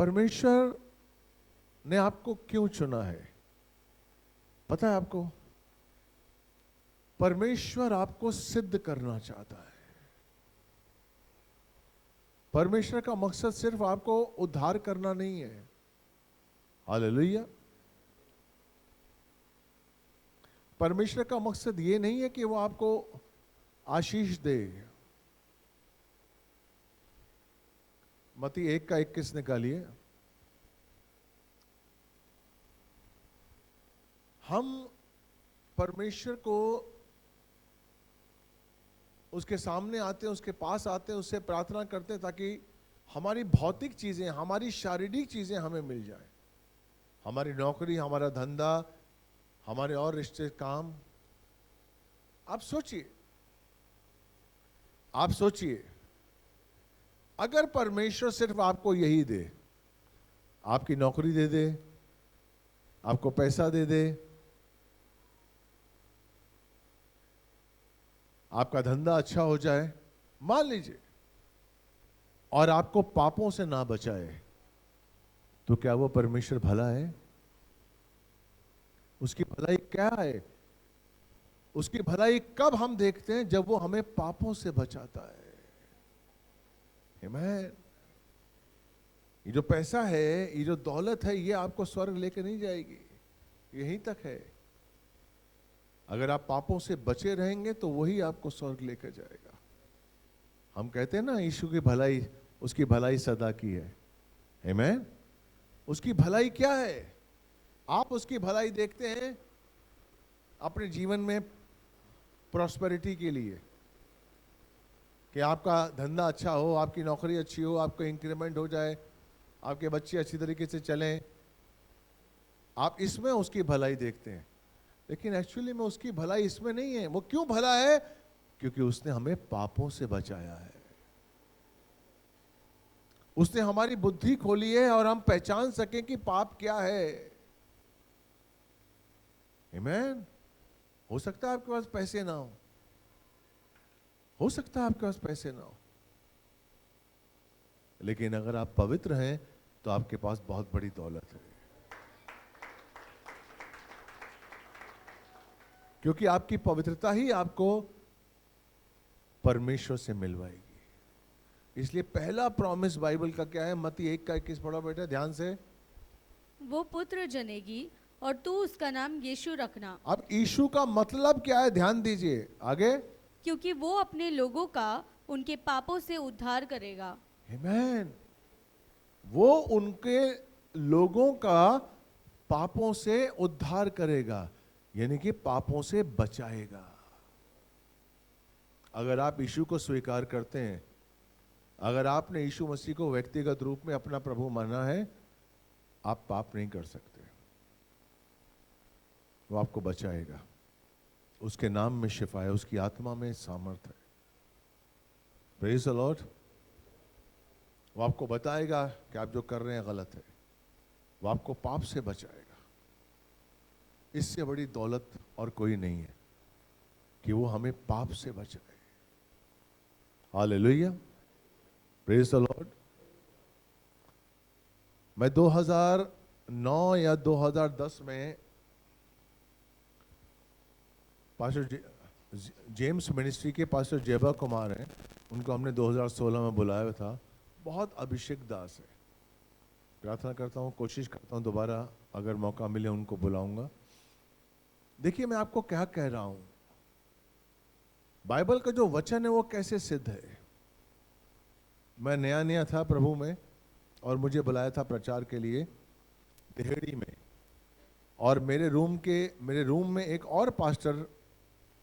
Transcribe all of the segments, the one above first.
परमेश्वर ने आपको क्यों चुना है? पता है आपको? परमेश्वर आपको सिद्ध करना चाहता है। परमेश्वर का मकसद सिर्फ आपको उद्धार करना नहीं है। हालेलुया। परमेश्वर का मकसद ये नहीं है कि वो आपको आशीष दे। मत्ती 1:21 निकालिए। हम परमेश्वर को उसके सामने आते हैं, उसके पास आते हैं, उससे प्रार्थना करते हैं ताकि हमारी भौतिक चीजें, हमारी शारीरिक चीजें हमें मिल जाए। हमारी नौकरी, हमारा धंधा, हमारे और रिश्ते, काम। आप सोचिए अगर परमेश्वर सिर्फ आपको यही दे, आपकी नौकरी दे दे, आपको पैसा दे दे, आपका धंधा अच्छा हो जाए, मान लीजिए, और आपको पापों से ना बचाए, तो क्या वो परमेश्वर भला है? उसकी भलाई क्या है? उसकी भलाई कब हम देखते हैं? जब वो हमें पापों से बचाता है। आमीन। ये जो पैसा है, ये जो दौलत है, ये आपको स्वर्ग लेकर नहीं जाएगी, यहीं तक है। अगर आप पापों से बचे रहेंगे तो वही आपको स्वर्ग लेकर जाएगा। हम कहते हैं ना, यीशु की भलाई, उसकी भलाई सदा की है। आमीन। उसकी भलाई क्या है? आप उसकी भलाई देखते हैं अपने जीवन में प्रॉस्पेरिटी के लिए, कि आपका धंधा अच्छा हो, आपकी नौकरी अच्छी हो, आपको इंक्रीमेंट हो जाए, आपके बच्चे अच्छी तरीके से चलें। आप इसमें उसकी भलाई देखते हैं, लेकिन एक्चुअली में उसकी भलाई इसमें नहीं है। वो क्यों भला है? क्योंकि उसने हमें पापों से बचाया है। उसने हमारी बुद्धि खोली है और हम पहचान सकें कि पाप क्या है। आमीन। हो सकता है आपके पास पैसे ना हो सकता है आपके पास पैसे ना हो, लेकिन अगर आप पवित्र हैं तो आपके पास बहुत बड़ी दौलत है, क्योंकि आपकी पवित्रता ही आपको परमेश्वर से मिलवाएगी। इसलिए पहला प्रॉमिस बाइबल का क्या है? मत्ती 1:21 पढ़ो बेटा ध्यान से। वो पुत्र जनेगी और तू उसका नाम यीशु रखना। अब यीशु का मतलब क्या है? ध्यान दीजिए आगे। क्योंकि वो अपने लोगों का उनके पापों से उद्धार करेगा। आमीन। वो उनके लोगों का पापों से उद्धार करेगा, यानी कि पापों से बचाएगा। अगर आप यीशु को स्वीकार करते हैं, अगर आपने यीशु मसीह को व्यक्तिगत रूप में अपना प्रभु माना है, आप पाप नहीं कर सकते। वो आपको बचाएगा, उसके नाम में शिफा है, उसकी आत्मा में सामर्थ है। Praise the Lord. वो आपको बताएगा कि आप जो कर रहे हैं गलत है। वो आपको पाप से बचाएगा। इससे बड़ी दौलत और कोई नहीं है कि वो हमें पाप से बचाए। हालेलुया। Praise the Lord. मैं 2009 या 2010 में पास्टर जेम्स मिनिस्ट्री के पास्टर जेबा कुमार हैं, उनको हमने 2016 में बुलाया था। बहुत अभिषेक दास है। प्रार्थना करता हूँ, कोशिश करता हूँ दोबारा अगर मौका मिले उनको बुलाऊंगा। देखिए मैं आपको क्या कह रहा हूँ, बाइबल का जो वचन है वो कैसे सिद्ध है। मैं नया नया था प्रभु में और मुझे बुलाया था प्रचार के लिए देहड़ी में, और मेरे रूम में एक और पास्टर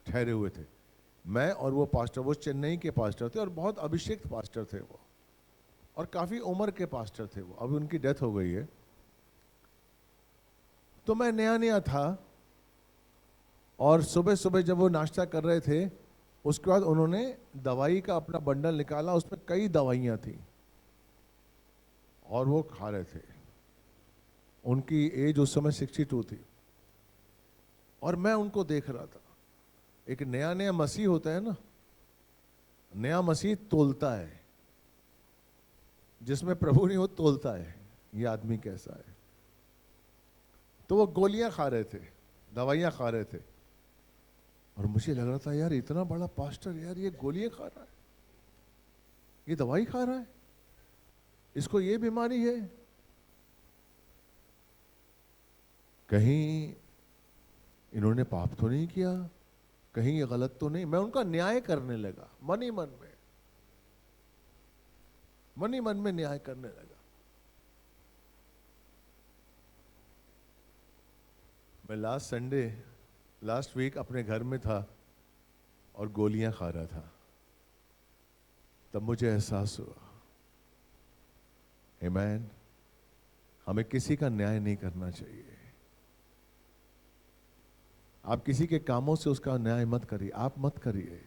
ठहरे हुए थे। मैं और वो पास्टर, वो चेन्नई के पास्टर थे और बहुत अभिषेक्त पास्टर थे वो, और काफी उम्र के पास्टर थे वो। अभी उनकी डेथ हो गई है। तो मैं नया नया था, और सुबह सुबह जब वो नाश्ता कर रहे थे, उसके बाद उन्होंने दवाई का अपना बंडल निकाला, उसमें कई दवाइयां थी और वो खा रहे थे। उनकी एज उस समय 62 थी, और मैं उनको देख रहा था। एक नया नया मसीह होता है ना, नया मसीह तोलता है, जिसमें प्रभु नहीं वो तोलता है। ये आदमी कैसा है। तो वो गोलियां खा रहे थे, दवाइयां खा रहे थे, और मुझे लग रहा था यार इतना बड़ा पास्टर, यार ये गोलियां खा रहा है, ये दवाई खा रहा है, इसको ये बीमारी है, कहीं इन्होंने पाप तो नहीं किया, कहीं ये गलत तो नहीं। मैं उनका न्याय करने लगा, मन ही मन में न्याय करने लगा। मैं लास्ट वीक अपने घर में था और गोलियां खा रहा था, तब मुझे एहसास हुआ, आमीन, हमें किसी का न्याय नहीं करना चाहिए। आप किसी के कामों से उसका न्याय मत करिए, आप मत करिए।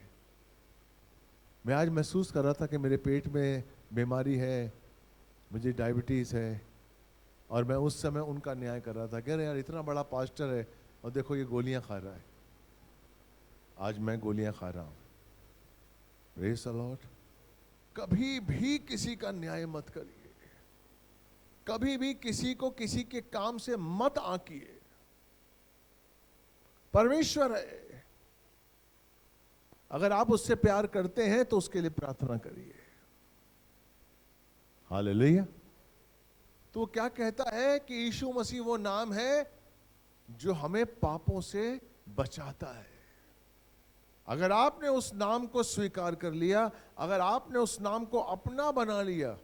मैं आज महसूस कर रहा था कि मेरे पेट में बीमारी है, मुझे डायबिटीज है, और मैं उस समय उनका न्याय कर रहा था, कह रहे यार इतना बड़ा पास्टर है और देखो ये गोलियां खा रहा है। आज मैं गोलियां खा रहा हूं। Praise the Lord. कभी भी किसी का न्याय मत करिए, कभी भी किसी को किसी के काम से मत आंकिए। परमेश्वर है, अगर आप उससे प्यार करते हैं तो उसके लिए प्रार्थना करिए। हालेलुया। तो क्या कहता है कि यीशु मसीह वो नाम है जो हमें पापों से बचाता है। अगर आपने उस नाम को स्वीकार कर लिया, अगर आपने उस नाम को अपना बना लिया,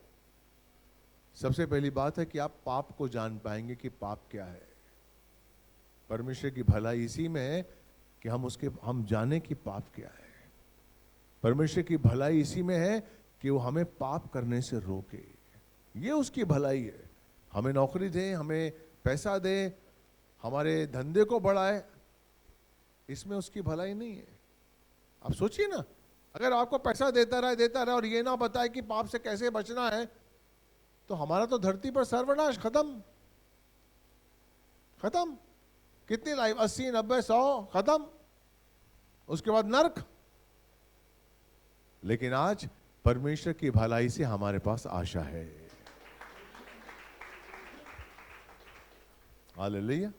सबसे पहली बात है कि आप पाप को जान पाएंगे कि पाप क्या है। परमेश्वर की भलाई इसी में है कि हम जाने कि पाप क्या है। परमेश्वर की भलाई इसी में है कि वो हमें पाप करने से रोके। ये उसकी भलाई है। हमें नौकरी दे, हमें पैसा दे, हमारे धंधे को बढ़ाए, इसमें उसकी भलाई नहीं है। आप सोचिए ना, अगर आपको पैसा देता रहे और ये ना बताए कि पाप से कैसे बचना है, तो हमारा तो धरती पर सर्वनाश, खत्म। कितनी लाइफ, 80, 90, 100, खत्म, उसके बाद नर्क। लेकिन आज परमेश्वर की भलाई से हमारे पास आशा है। हालेलुया।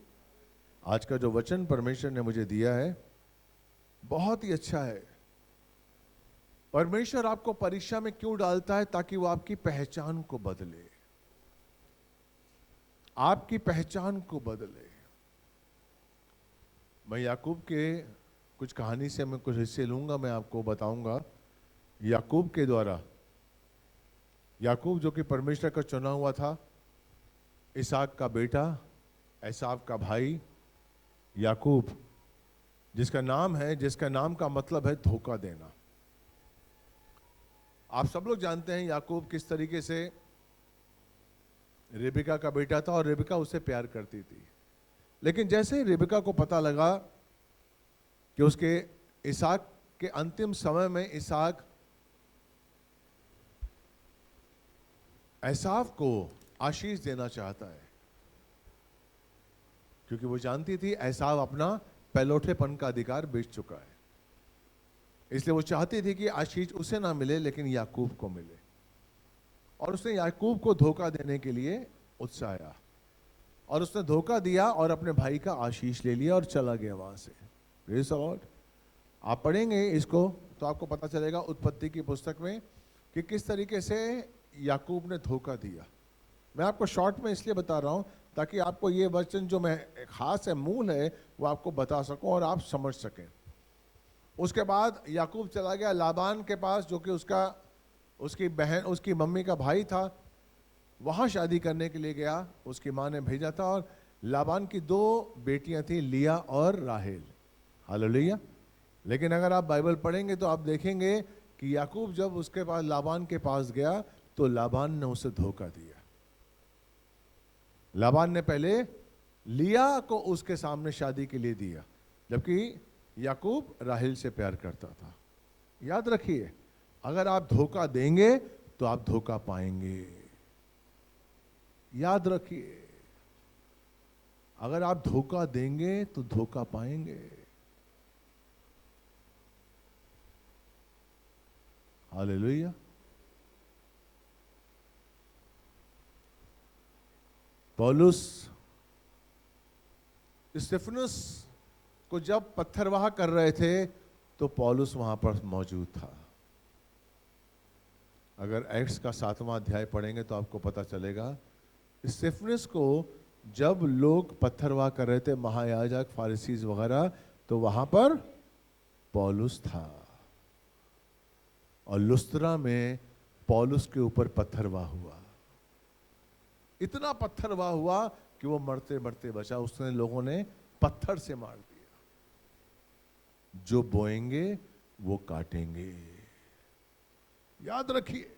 आज का जो वचन परमेश्वर ने मुझे दिया है बहुत ही अच्छा है। परमेश्वर आपको परीक्षा में क्यों डालता है? ताकि वो आपकी पहचान को बदले, आपकी पहचान को बदले। मैं याकूब के कुछ कहानी से मैं कुछ हिस्से लूंगा, मैं आपको बताऊंगा। याकूब के द्वारा, याकूब जो कि परमेश्वर का चुना हुआ था, इसहाक का बेटा, एसाव का भाई, याकूब जिसका नाम का मतलब है धोखा देना। आप सब लोग जानते हैं याकूब किस तरीके से रेबिका का बेटा था और रेबिका उससे प्यार करती थी। लेकिन जैसे ही रेबिका को पता लगा कि उसके इसहाक के अंतिम समय में इसहाक एसाव को आशीष देना चाहता है, क्योंकि वो जानती थी एसाव अपना पहलौठेपन का अधिकार बेच चुका है, इसलिए वो चाहती थी कि आशीष उसे ना मिले लेकिन याकूब को मिले। और उसने याकूब को धोखा देने के लिए उत्साहा, और उसने धोखा दिया और अपने भाई का आशीष ले लिया और चला गया वहां से। Praise the Lord. आप पढ़ेंगे इसको तो आपको पता चलेगा उत्पत्ति की पुस्तक में कि किस तरीके से याकूब ने धोखा दिया। मैं आपको शॉर्ट में इसलिए बता रहा हूं ताकि आपको ये वचन जो मैं खास है, मूल है, वो आपको बता सकूं और आप समझ सकें। उसके बाद याकूब चला गया लाबान के पास, जो कि उसकी बहन, उसकी मम्मी का भाई था, वहां शादी करने के लिए गया। उसकी मां ने भेजा था, और लाबान की 2 बेटियां थी, लिया और राहेल। हालेलुया। लेकिन अगर आप बाइबल पढ़ेंगे तो आप देखेंगे कि याकूब जब उसके पास, लाबान के पास गया, तो लाबान ने उसे धोखा दिया। लाबान ने पहले लिया को उसके सामने शादी के लिए दिया, जबकि याकूब राहेल से प्यार करता था। याद रखिए, अगर आप धोखा देंगे तो आप धोखा पाएंगे। याद रखिए, अगर आप धोखा देंगे तो धोखा पाएंगे। हालेलुया। पौलुस स्टेफनुस को जब पत्थरवाह कर रहे थे तो पौलुस वहां पर मौजूद था। अगर एक्ट्स का 7वां अध्याय पढ़ेंगे तो आपको पता चलेगा स्टेफनुस को जब लोग पत्थरवाह कर रहे थे, महायाजक, फारिसीज वगैरह, तो वहां पर पौलुस था। और लुस्त्रा में पौलुस के ऊपर पत्थरवाह हुआ। इतना पत्थरवाह हुआ कि वो मरते मरते बचा। उसने लोगों ने पत्थर से मार दिया। जो बोएंगे वो काटेंगे, याद रखिए,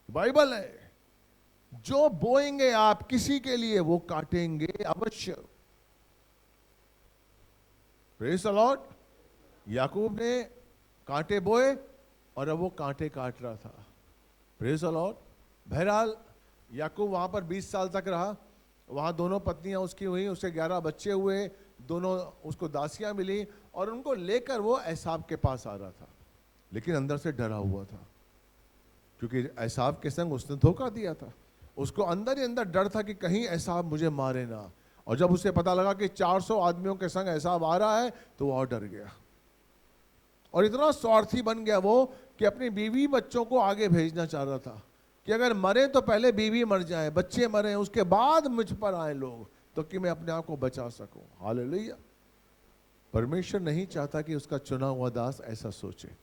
बाइबल है। जो बोएंगे आप किसी के लिए वो काटेंगे अवश्य। Praise the Lord. याकूब ने कांटे बोए और अब वो कांटे काट रहा था। Praise the Lord. बहरहाल याकूब वहां पर 20 साल तक रहा। वहां दोनों पत्नियां उसकी हुई, उसके 11 बच्चे हुए, दोनों उसको दासियां मिली और उनको लेकर वो एसाव के पास आ रहा था। लेकिन अंदर से डरा हुआ था क्योंकि एसाव के संग उसने धोखा दिया था। उसको अंदर ही अंदर डर था कि कहीं एसाव मुझे मारे ना। और जब उसे पता लगा कि 400 आदमियों के संग एसाव आ रहा है तो वो और डर गया और इतना स्वार्थी बन गया वो कि अपनी बीवी बच्चों को आगे भेजना चाह रहा था कि अगर मरे तो पहले बीवी मर जाए, बच्चे मरे, उसके बाद मुझ पर आए लोग, तो कि मैं अपने आप को बचा सकूं। हालेलुया। परमेश्वर नहीं चाहता कि उसका चुना हुआ दास ऐसा सोचे।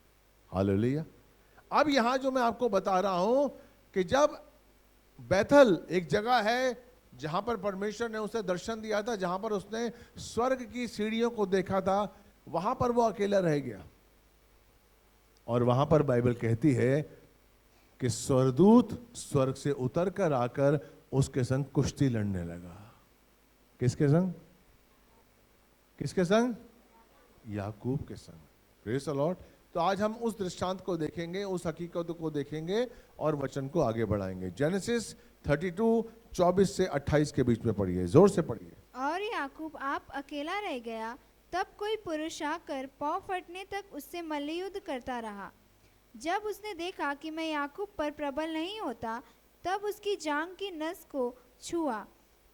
हालेलुया। अब यहां जो मैं आपको बता रहा हूं कि जब बैथल एक जगह है जहां पर परमेश्वर ने उसे दर्शन दिया था, जहां पर उसने स्वर्ग की सीढ़ियों को देखा था, वहां पर वो अकेला रह गया। और वहां पर बाइबल कहती है कि स्वर्गदूत स्वर्ग से उतर कर आकर उसके संग कुश्ती लड़ने लगा। किसके संग? किसके संग? याकूब के संग। Praise the Lord. तो आज हम उस दृष्टांत को देखेंगे, उस हकीकत को देखेंगे और वचन को आगे बढ़ाएंगे। जेनेसिस 32 24 से 28 के बीच में पढ़िए, जोर से पढ़िए। और याकूब आप अकेला रह गया, तब कोई पुरुष आकर पाँव फटने तक उससे मल्लयुद्ध करता रहा। जब उसने देखा कि मैं याकूब पर प्रबल नहीं होता, तब उसकी जांघ की नस को छुआ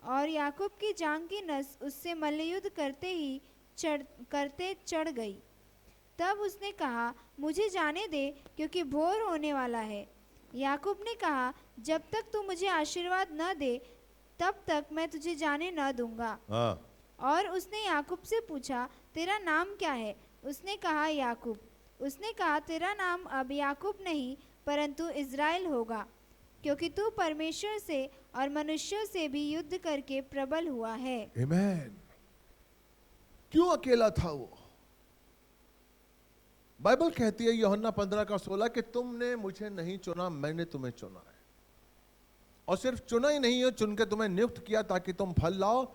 और याकूब की जांघ की नस उससे मल्लयुद्ध करते चढ़ गई। तब उसने कहा, मुझे जाने दे, क्योंकि भोर होने वाला है। याकूब ने कहा, जब तक तू मुझे आशीर्वाद न दे तब तक मैं तुझे जाने न दूंगा। और उसने याकूब से पूछा, तेरा नाम क्या है? उसने कहा, याकूब। उसने कहा, तेरा नाम अब याकूब नहीं परंतु इज़राइल होगा, क्योंकि तू परमेश्वर से और मनुष्यों से भी युद्ध करके प्रबल हुआ है। आमीन। क्यों अकेला था वो? बाइबल कहती है यूहन्ना 15:16 कि तुमने मुझे नहीं चुना, मैंने तुम्हें चुना है। और सिर्फ चुना ही नहीं है, चुन के तुम्हें नियुक्त किया ताकि तुम फल लाओ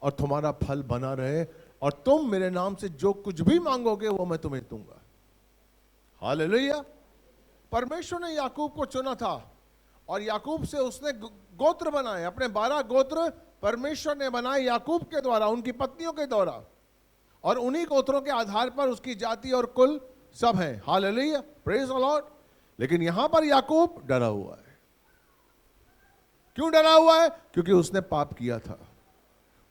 और तुम्हारा फल बना रहे और तुम मेरे नाम से जो कुछ भी मांगोगे वो मैं तुम्हें दूंगा। हालेलुया। परमेश्वर ने याकूब को चुना था और याकूब से उसने गोत्र बनाए। अपने 12 गोत्र परमेश्वर ने बनाए याकूब के द्वारा, उनकी पत्नियों के द्वारा, और उन्हीं गोत्रों के आधार पर उसकी जाति और कुल सब है। Hallelujah, praise the Lord. लेकिन यहां पर याकूब डरा हुआ है। क्यों डरा हुआ है? क्योंकि उसने पाप किया था।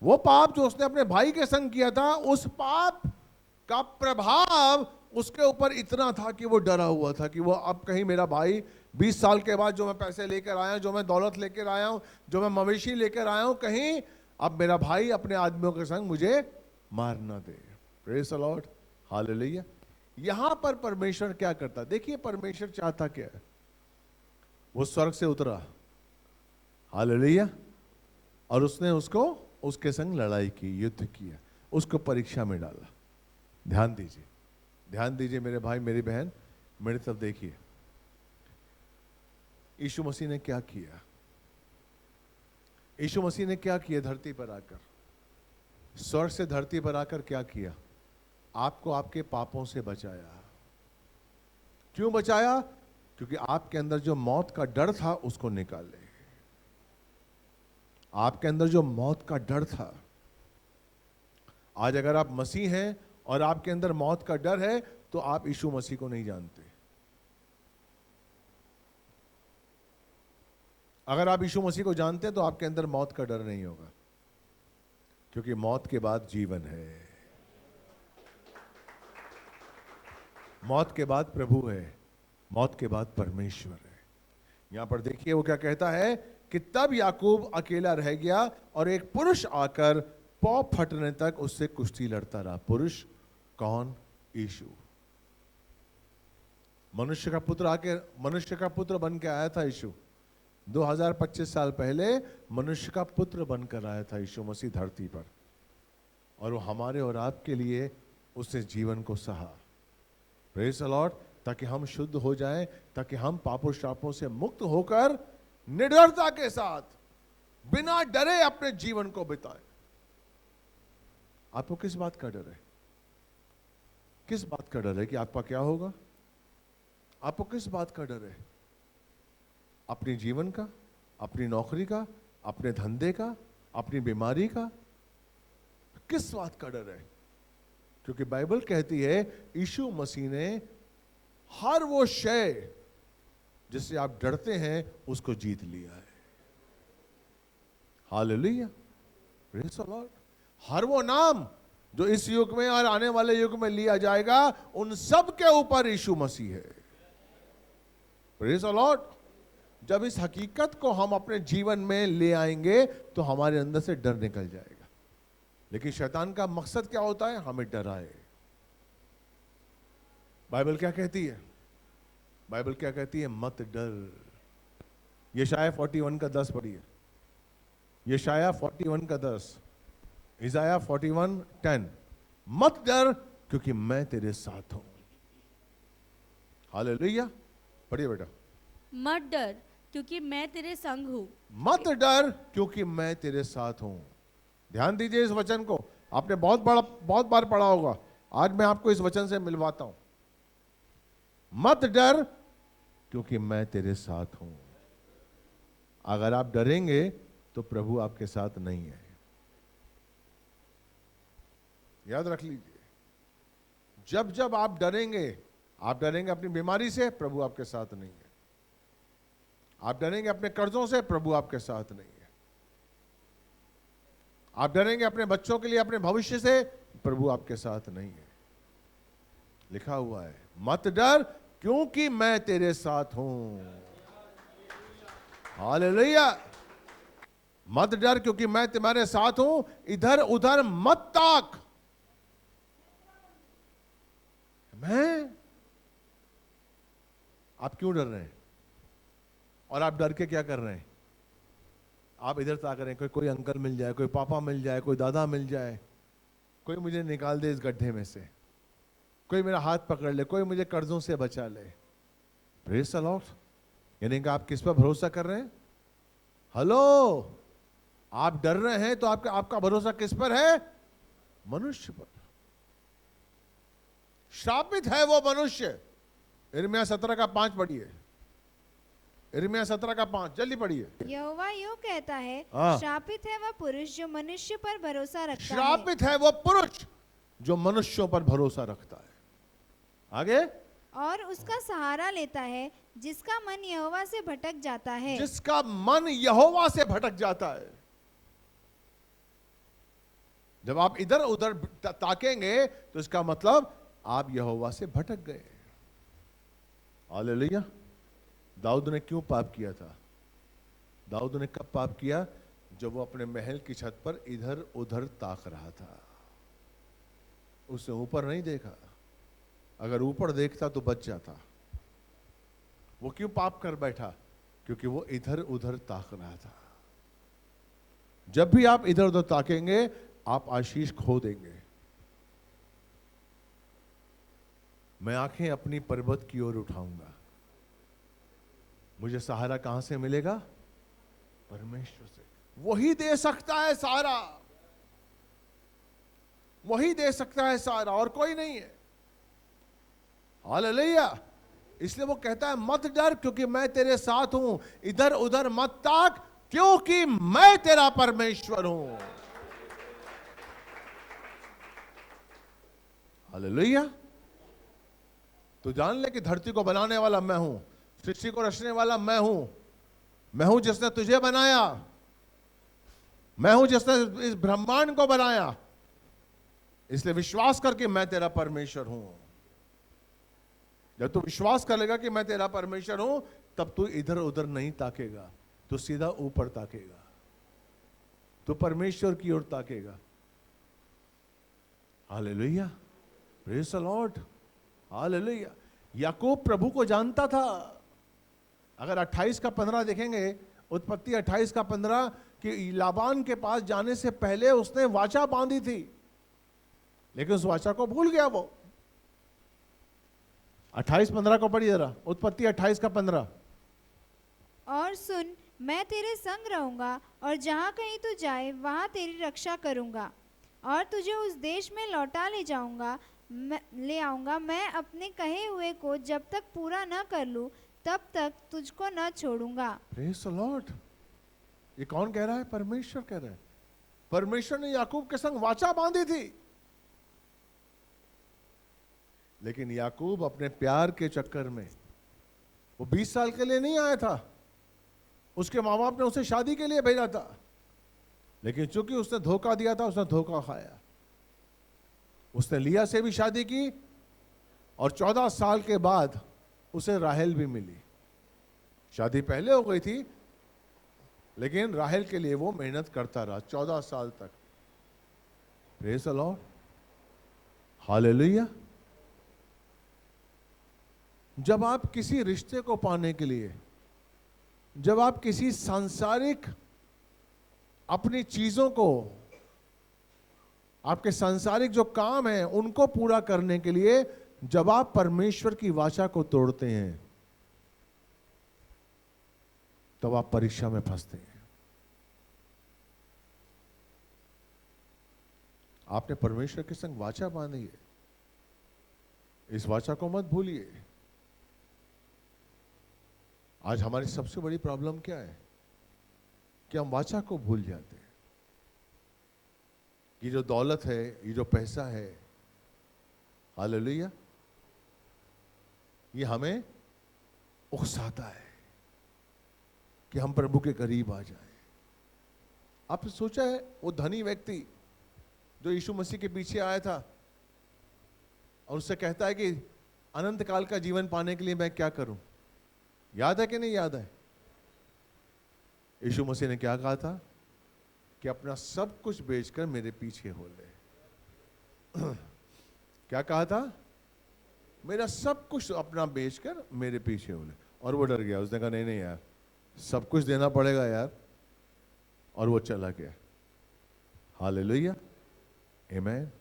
वो पाप जो उसने अपने भाई के संग किया था, उस पाप का प्रभाव उसके ऊपर इतना था कि वो डरा हुआ था कि वो अब कहीं मेरा भाई 20 साल के बाद जो मैं पैसे लेकर आया हूं, जो मैं दौलत लेकर आया हूं, जो मैं मवेशी लेकर आया हूं, कहीं अब मेरा भाई अपने आदमियों के संग मुझे मार ना दे। Praise the Lord. हालेलुया। यहां पर परमेश्वर क्या करता? देखिए परमेश्वर चाहता क्या है। वो स्वर्ग से उतरा, हालेलुया, और उसने उसको उसके संग लड़ाई की, युद्ध किया, उसको परीक्षा में डाला। ध्यान दीजिए, ध्यान दीजिए मेरे भाई मेरी बहन, मेरी तरफ देखिए। यीशु मसीह ने क्या किया? यीशु मसीह ने क्या किया धरती पर आकर? स्वर्ग से धरती पर आकर क्या किया? आपको आपके पापों से बचाया। क्यों बचाया? क्योंकि आपके अंदर जो मौत का डर था उसको निकाले। आपके अंदर जो मौत का डर था, आज अगर आप मसीह हैं और आपके अंदर मौत का डर है तो आप यीशु मसीह को नहीं जानते। अगर आप यीशु मसीह को जानते हैं तो आपके अंदर मौत का डर नहीं होगा, क्योंकि मौत के बाद जीवन है, मौत के बाद प्रभु है, मौत के बाद परमेश्वर है। यहां पर देखिए वो क्या कहता है कि तब याकूब अकेला रह गया और एक पुरुष आकर पौ फटने तक उससे कुश्ती लड़ता रहा। पुरुष कौन? यीशु। मनुष्य का पुत्र आके मनुष्य का पुत्र बन के आया था यीशु। 2025 साल पहले मनुष्य का पुत्र बनकर आया था यीशु मसीह धरती पर, और वो हमारे और आपके लिए उसने जीवन को सहा। Praise the Lord. ताकि हम शुद्ध हो जाएं, ताकि हम पापों श्रापों से मुक्त होकर निडरता के साथ बिना डरे अपने जीवन को बिताएं। आपको किस बात का डर है? किस बात का डर है कि आपका क्या होगा? आपको किस बात का डर है? अपने जीवन का, अपनी नौकरी का, अपने धंधे का, अपनी बीमारी का? किस बात का डर है? क्योंकि बाइबल कहती है यीशु मसीह ने हर वो शय जिससे आप डरते हैं उसको जीत लिया है। Hallelujah, praise the Lord. हर वो नाम जो इस युग में और आने वाले युग में लिया जाएगा, उन सब के ऊपर यीशु मसीह है। Praise the Lord. जब इस हकीकत को हम अपने जीवन में ले आएंगे तो हमारे अंदर से डर निकल जाएगा। लेकिन शैतान का मकसद क्या होता है? हमें डराए। बाइबल क्या कहती है? बाइबल क्या कहती है? मत डर। यशाया 41 का 10 पढ़िए। यशाया 41 का 10, इज़ाया 41:10। मत डर क्योंकि मैं तेरे साथ हूं। हालेलुया, पढ़िए बेटा। मत डर क्योंकि मैं तेरे संग हूँ। मत डर क्योंकि मैं तेरे साथ हूं। ध्यान दीजिए इस वचन को। आपने बहुत बार पढ़ा होगा। आज मैं आपको इस वचन से मिलवाता हूं। मत डर क्योंकि मैं तेरे साथ हूं। अगर आप डरेंगे तो प्रभु आपके साथ नहीं है। याद रख लीजिए, जब जब आप डरेंगे अपनी बीमारी से, प्रभु आपके साथ नहीं है। आप डरेंगे अपने कर्जों से, प्रभु आपके साथ नहीं है। आप डरेंगे अपने बच्चों के लिए, अपने भविष्य से, प्रभु आपके साथ नहीं है। लिखा हुआ है मत डर क्योंकि मैं तेरे साथ हूं। हालेलुया। मत डर क्योंकि मैं तुम्हारे साथ हूं। इधर उधर मत ताक। आप क्यों डर रहे हैं? और आप डर के क्या कर रहे हैं? आप इधर ताक रहे हैं कोई अंकल मिल जाए, कोई पापा मिल जाए, कोई दादा मिल जाए, कोई मुझे निकाल दे इस गड्ढे में से, कोई मेरा हाथ पकड़ ले, कोई मुझे कर्जों से बचा ले। Praise the Lord. यानी कि आप किस पर भरोसा कर रहे हैं? हेलो, आप डर रहे हैं तो आपका भरोसा किस पर है? मनुष्य पर। श्रापित है वो मनुष्य। यिर्मयाह 17 का 5 पढ़िए। यिर्मयाह 17 का 5 जल्दी पढ़िए। यहोवा यूं कहता है, हाँ। श्रापित है वह पुरुष जो मनुष्य पर भरोसा रखता है। श्रापित है वो पुरुष जो मनुष्यों पर भरोसा रखता है। आगे, और उसका सहारा लेता है जिसका मन यहोवा से भटक जाता है। जिसका मन यहोवा से भटक जाता है। जब आप इधर उधर ताकेंगे तो इसका मतलब आप यहोवा से भटक गए। हालेलुया। दाऊद ने क्यों पाप किया था? दाऊद ने कब पाप किया? जब वो अपने महल की छत पर इधर उधर ताक रहा था। उसने ऊपर नहीं देखा। अगर ऊपर देखता तो बच जाता। वो क्यों पाप कर बैठा? क्योंकि वो इधर उधर ताक रहा था। जब भी आप इधर उधर ताकेंगे आप आशीष खो देंगे। मैं आंखें अपनी पर्वत की ओर उठाऊंगा। मुझे सहारा कहां से मिलेगा? परमेश्वर से। वही दे सकता है सहारा, वही दे सकता है सहारा, और कोई नहीं है। हालेलुया। इसलिए वो कहता है मत डर क्योंकि मैं तेरे साथ हूं। इधर उधर मत ताक क्योंकि मैं तेरा परमेश्वर हूं। हालेलुया। तो जान ले कि धरती को बनाने वाला मैं हूं, सृष्टि को रचने वाला मैं हूं, मैं हूं जिसने तुझे बनाया, मैं हूं जिसने इस ब्रह्मांड को बनाया, इसलिए विश्वास करके मैं तेरा परमेश्वर हूं। जब तू विश्वास करेगा कि मैं तेरा परमेश्वर हूं, तब तू इधर उधर नहीं ताकेगा, तू सीधा ऊपर ताकेगा, तू परमेश्वर की ओर ताकेगा। Hallelujah, praise the Lord, hallelujah. याकूब प्रभु को जानता था। अगर 28 का 15 देखेंगे, उत्पत्ति 28 का 15, कि लाबान के पास जाने से पहले उसने वाचा बांधी थी, लेकिन उस वाचा को भूल गया वो। 28-15 को पढ़िए जरा, उत्पत्ति 28 का 15। और सुन, मैं तेरे संग रहूंगा और जहाँ कहीं तू जाए वहाँ तेरी रक्षा करूंगा और तुझे उस देश में लौटा ले आऊंगा। मैं अपने कहे हुए को जब तक पूरा न कर लूं तब तक तुझको न छोड़ूंगा। Praise the Lord. ये कौन कह रहा है? परमेश्वर कह रहा है। परमेश्वर ने याकूब के संग वाचा बांधी थी, लेकिन याकूब अपने प्यार के चक्कर में, वो 20 साल के लिए नहीं आया था, उसके माँ बाप ने उसे शादी के लिए भेजा था, लेकिन चूंकि उसने धोखा दिया था, उसने धोखा खाया। उसने लिया से भी शादी की और 14 साल के बाद उसे राहेल भी मिली। शादी पहले हो गई थी, लेकिन राहेल के लिए वो मेहनत करता रहा 14 साल तक। Praise the Lord, hallelujah. जब आप किसी रिश्ते को पाने के लिए, जब आप किसी सांसारिक अपनी चीजों को, आपके सांसारिक जो काम है उनको पूरा करने के लिए जब आप परमेश्वर की वाचा को तोड़ते हैं, तब आप परीक्षा में फंसते हैं। आपने परमेश्वर के संग वाचा बांधी है, इस वाचा को मत भूलिए। आज हमारी सबसे बड़ी प्रॉब्लम क्या है कि हम वाचा को भूल जाते हैं। ये जो दौलत है, ये जो पैसा है, हालेलुया, ये हमें उकसाता है कि हम प्रभु के करीब आ जाएं। आपने सोचा है वो धनी व्यक्ति जो यीशु मसीह के पीछे आया था और उससे कहता है कि अनंत काल का जीवन पाने के लिए मैं क्या करूं? याद है कि नहीं याद है? यीशु मसीह ने क्या कहा था कि अपना सब कुछ बेचकर मेरे पीछे हो ले। क्या कहा था? मेरा सब कुछ अपना बेचकर मेरे पीछे हो ले। और वो डर गया, उसने कहा नहीं नहीं यार, सब कुछ देना पड़ेगा यार, और वो चला गया। हालेलुया, आमीन।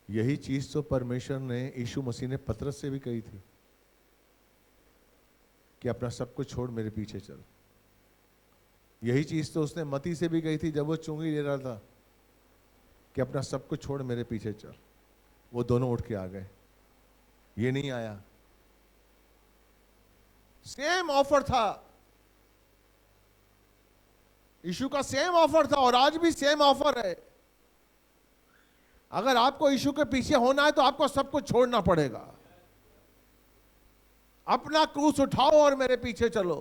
यही चीज तो परमेश्वर ने, यीशु मसीह ने पतरस से भी कही थी कि अपना सब कुछ छोड़ मेरे पीछे चल। यही चीज तो उसने मती से भी कही थी जब वो चुंगी ले रहा था कि अपना सब कुछ छोड़ मेरे पीछे चल। वो दोनों उठ के आ गए, ये नहीं आया। सेम ऑफर था, यीशु का सेम ऑफर था और आज भी सेम ऑफर है। अगर आपको यीशु के पीछे होना है तो आपको सब कुछ छोड़ना पड़ेगा। अपना क्रूस उठाओ और मेरे पीछे चलो।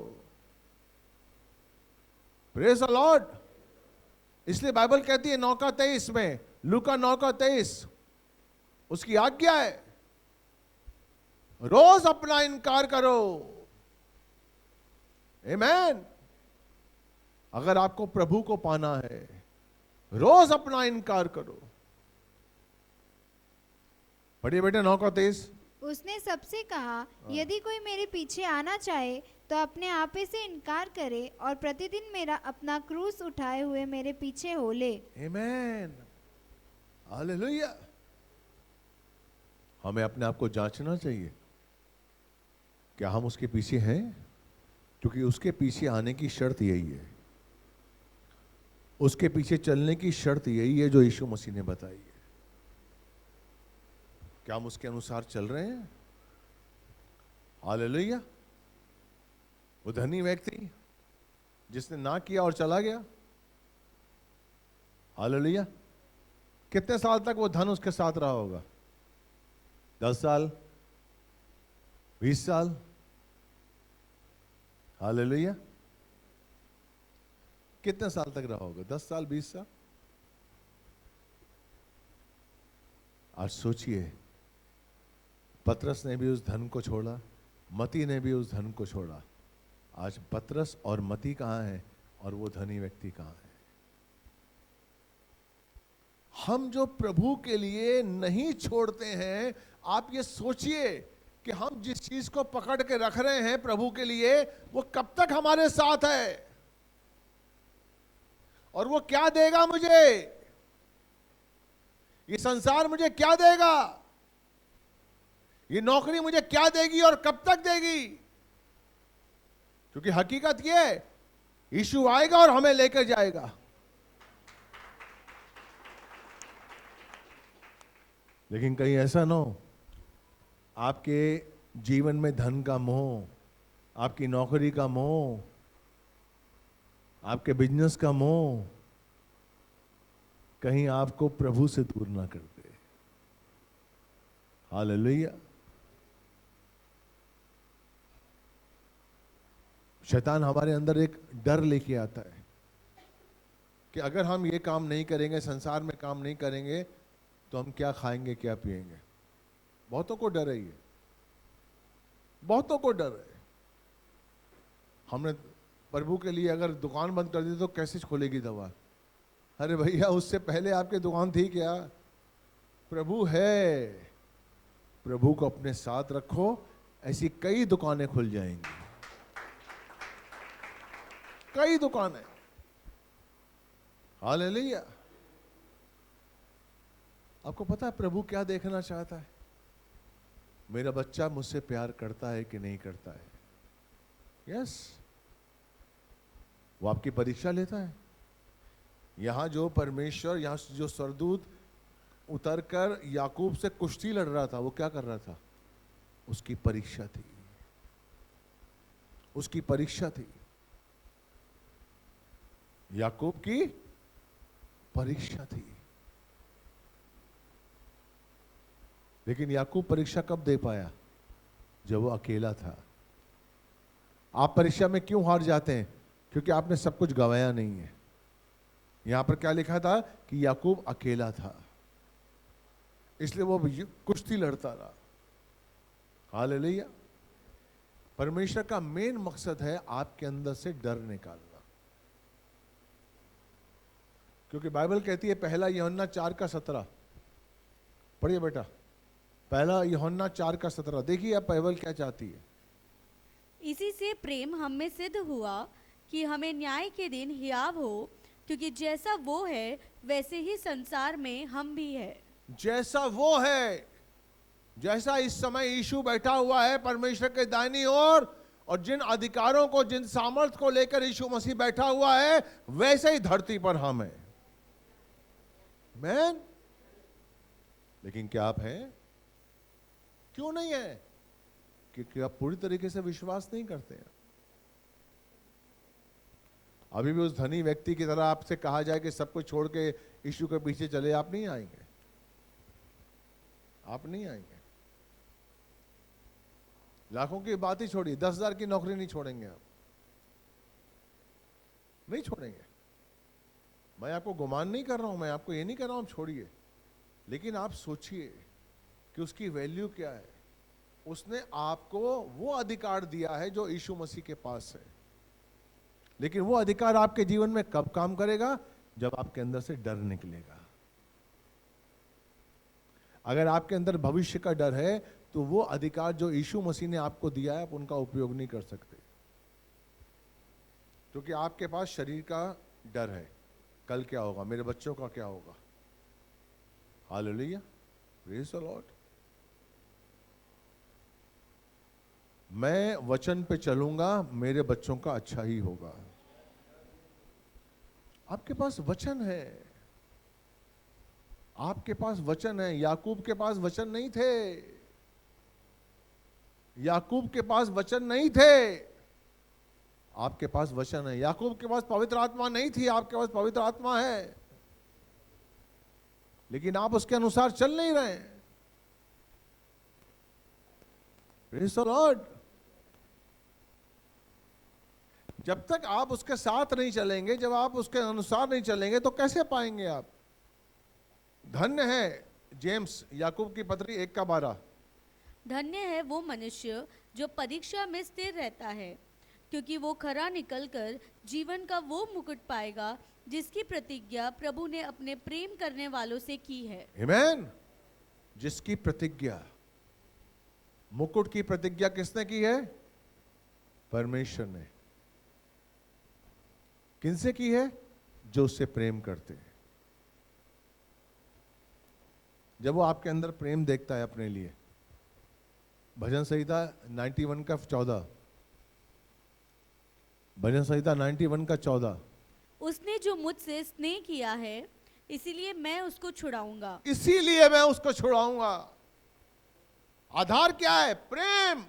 Praise the Lord. इसलिए बाइबल कहती है 9:23 में, लूका 9:23, उसकी आज्ञा है रोज अपना इनकार करो। आमीन। अगर आपको प्रभु को पाना है, रोज अपना इनकार करो। पढ़िए बेटे 9:23। उसने सबसे कहा, यदि कोई मेरे पीछे आना चाहे तो अपने आप ही से इनकार करे और प्रतिदिन मेरा अपना क्रूस उठाए हुए मेरे पीछे हो ले। आमीन, हालेलुया। हमें अपने आप को जांचना चाहिए, क्या हम उसके पीछे हैं? क्योंकि उसके पीछे आने की शर्त यही है, उसके पीछे चलने की शर्त यही है जो यीशु मसीह ने बताई है। क्या हम उसके अनुसार चल रहे हैं? हालेलुया। वो धनी व्यक्ति जिसने ना किया और चला गया, हालेलुया, कितने साल तक वो धन उसके साथ रहा होगा? 10 साल, 20 साल? हालेलुया। कितने साल तक रहोगे? 10 साल, 20 साल? आज सोचिए, पतरस ने भी उस धन को छोड़ा, मती ने भी उस धन को छोड़ा। आज पतरस और मती कहां है और वो धनी व्यक्ति कहां है? हम जो प्रभु के लिए नहीं छोड़ते हैं, आप ये सोचिए कि हम जिस चीज को पकड़ के रख रहे हैं प्रभु के लिए, वो कब तक हमारे साथ है और वो क्या देगा मुझे? ये संसार मुझे क्या देगा? ये नौकरी मुझे क्या देगी और कब तक देगी? क्योंकि हकीकत ये है, यीशु आएगा और हमें लेकर जाएगा। लेकिन कहीं ऐसा ना हो आपके जीवन में धन का मोह, आपकी नौकरी का मोह, आपके बिजनेस का मोह कहीं आपको प्रभु से दूर ना कर दे। हालेलुया। शैतान हमारे अंदर एक डर लेके आता है कि अगर हम ये काम नहीं करेंगे, संसार में काम नहीं करेंगे, तो हम क्या खाएंगे, क्या पिएंगे। बहुतों को डर है ये, बहुतों को डर है। हमने प्रभु के लिए अगर दुकान बंद कर दी तो कैसे खोलेगी दवा? अरे भैया, उससे पहले आपकी दुकान थी क्या? प्रभु है, प्रभु को अपने साथ रखो, ऐसी कई दुकानें खुल जाएंगी, कई दुकानें। हालेलुया। आपको पता है प्रभु क्या देखना चाहता है? मेरा बच्चा मुझसे प्यार करता है कि नहीं करता है? यस, वो आपकी परीक्षा लेता है। यहां जो परमेश्वर, यहां जो स्वर्गदूत उतरकर याकूब से कुश्ती लड़ रहा था, वो क्या कर रहा था? उसकी परीक्षा थी, उसकी परीक्षा थी, याकूब की परीक्षा थी। लेकिन याकूब परीक्षा कब दे पाया? जब वो अकेला था। आप परीक्षा में क्यों हार जाते हैं? क्योंकि आपने सब कुछ गंवाया नहीं है। यहां पर क्या लिखा था कि याकूब अकेला था, इसलिए वो कुश्ती लड़ता रहा। हालेलुया। परमेश्वर का मेन मकसद है आपके अंदर से डर निकालना। क्योंकि बाइबल कहती है, पहला यूहन्ना 4:17 पढ़िए बेटा। पहला यूहन्ना 4:17 देखिए आप बाइबल क्या चाहती है। इसी से प्रेम हम में सिद्ध हुआ कि हमें न्याय के दिन हियाव हो, क्योंकि जैसा वो है वैसे ही संसार में हम भी है। जैसा वो है, जैसा इस समय यीशु बैठा हुआ है परमेश्वर के दाहिनी ओर, और जिन अधिकारों को, जिन सामर्थ को लेकर यीशु मसीह बैठा हुआ है, वैसे ही धरती पर हम हैं। मैन, लेकिन क्या आप हैं? क्यों नहीं है? क्योंकि आप पूरी तरीके से विश्वास नहीं करते हैं। अभी भी उस धनी व्यक्ति की तरह आपसे कहा जाए कि सब कुछ छोड़ के यीशु के पीछे चले, आप नहीं आएंगे, आप नहीं आएंगे। लाखों की बात ही छोड़िए, 10,000 की नौकरी नहीं छोड़ेंगे आप, नहीं छोड़ेंगे। मैं आपको गुमान नहीं कर रहा हूं, मैं आपको ये नहीं कर रहा हूं छोड़िए, लेकिन आप सोचिए कि उसकी वैल्यू क्या है। उसने आपको वो अधिकार दिया है जो यीशु मसीह के पास है, लेकिन वो अधिकार आपके जीवन में कब काम करेगा? जब आपके अंदर से डर निकलेगा। अगर आपके अंदर भविष्य का डर है, तो वो अधिकार जो यीशु मसीह ने आपको दिया है, आप उनका उपयोग नहीं कर सकते, क्योंकि आपके पास शरीर का डर है। कल क्या होगा, मेरे बच्चों का क्या होगा। Hallelujah, praise the Lord. मैं वचन पे चलूंगा, मेरे बच्चों का अच्छा ही होगा। आपके पास वचन है, आपके पास वचन है। याकूब के पास वचन नहीं थे, याकूब के पास वचन नहीं थे, आपके पास वचन है। याकूब के पास पवित्र आत्मा नहीं थी, आपके पास पवित्र आत्मा है, लेकिन आप उसके अनुसार चल नहीं रहे। Praise the Lord. जब तक आप उसके साथ नहीं चलेंगे, जब आप उसके अनुसार नहीं चलेंगे, तो कैसे पाएंगे आप? धन्य है जेम्स, याकूब की पत्री 1:12। धन्य है वो मनुष्य जो परीक्षा में स्थिर रहता है, क्योंकि वो खरा निकलकर जीवन का वो मुकुट पाएगा जिसकी प्रतिज्ञा प्रभु ने अपने प्रेम करने वालों से की है। आमीन। जिसकी प्रतिज्ञा, मुकुट की प्रतिज्ञा किसने की है? परमेश्वर ने। किनसे की है? जो उससे प्रेम करते हैं। जब वो आपके अंदर प्रेम देखता है अपने लिए, भजन संहिता 91:14, भजन संहिता 91:14, उसने जो मुझसे स्नेह किया है इसीलिए मैं उसको छुड़ाऊंगा। इसीलिए मैं उसको छुड़ाऊंगा। आधार क्या है? प्रेम।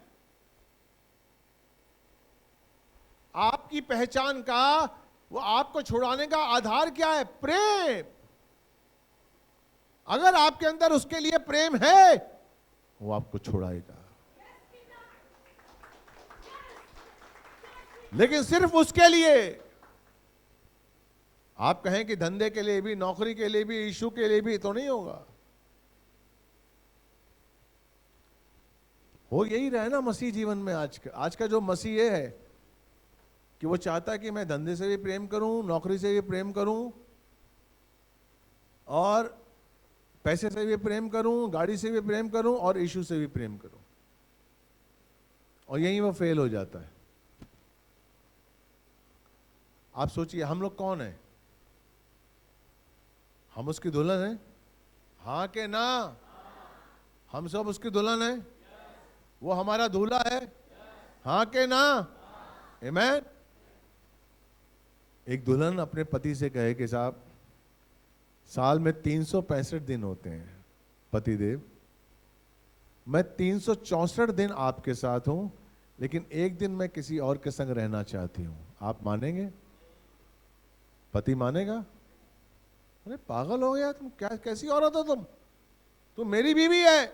आपकी पहचान का, वो आपको छुड़ाने का आधार क्या है? प्रेम। अगर आपके अंदर उसके लिए प्रेम है, वो आपको छुड़ाएगा। लेकिन सिर्फ उसके लिए। आप कहें कि धंधे के लिए भी, नौकरी के लिए भी, यीशु के लिए भी, तो नहीं होगा। हो यही रहा है ना मसीह जीवन में। आज का जो मसीह ये है कि वो चाहता है कि मैं धंधे से भी प्रेम करूं, नौकरी से भी प्रेम करूं, और पैसे से भी प्रेम करूं, गाड़ी से भी प्रेम करूं, और यीशु से भी प्रेम करूं। और यहीं वो फेल हो जाता है। आप सोचिए, हम लोग कौन है? हम उसकी दुल्हन है। हाँ के ना? हम सब उसकी दुल्हन है। वो हमारा दूल्हा है। हाँ के ना? आमीन। एक दुल्हन अपने पति से कहे कि साहब, साल में 365 दिन होते हैं पतिदेव, मैं 364 दिन आपके साथ हूं, लेकिन एक दिन मैं किसी और के संग रहना चाहती हूं। आप मानेंगे? पति मानेगा? अरे पागल हो गया तुम, क्या कैसी औरत हो तुम? तुम मेरी बीवी है,